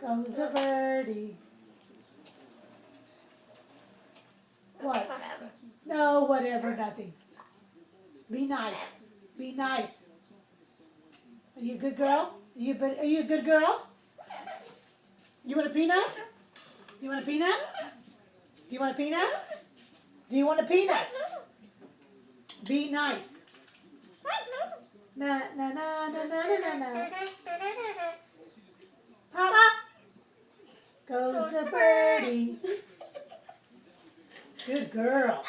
Goes the birdie. What? No, whatever, nothing. Be nice. Be nice. Are you a good girl? Are you a good girl? You want a peanut? You want a peanut? Do you want a peanut? Do you want a peanut? Be nice. Na na na na na na na. Pop. Goes the birdie. Good girl.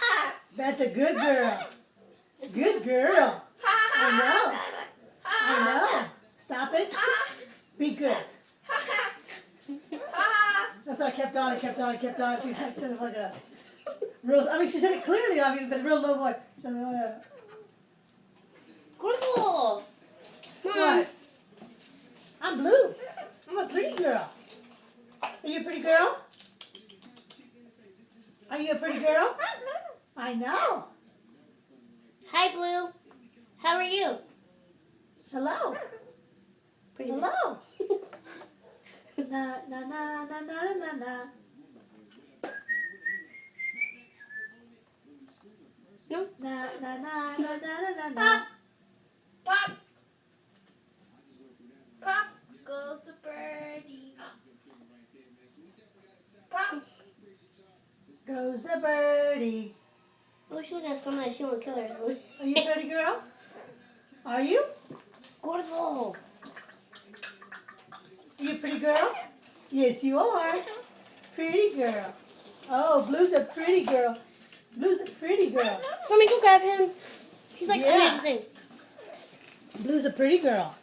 That's a good girl. Good girl. I know. I know. Stop it. Be good. That's why I kept on. She said like a real. I mean, she said it clearly. I mean, but a real low voice. Gordo. What? I'm blue. I'm a pretty girl. Are you a pretty girl? Are you a pretty girl? I know. Hi, Blue. How are you? Hello. Pretty Hello. Na na na na na na na. No. Na na na na na na na. Pop. Pop goes the birdie. Pop. Goes the birdie. Oh, she's looking at someone like she won't kill her. So. Are you a pretty girl? Are you? Gordo. Are you a pretty girl? Yes, you are. Pretty girl. Oh, Blue's a pretty girl. Blue's a pretty girl. So let me go grab him. He's like Yeah. amazing. Blue's a pretty girl.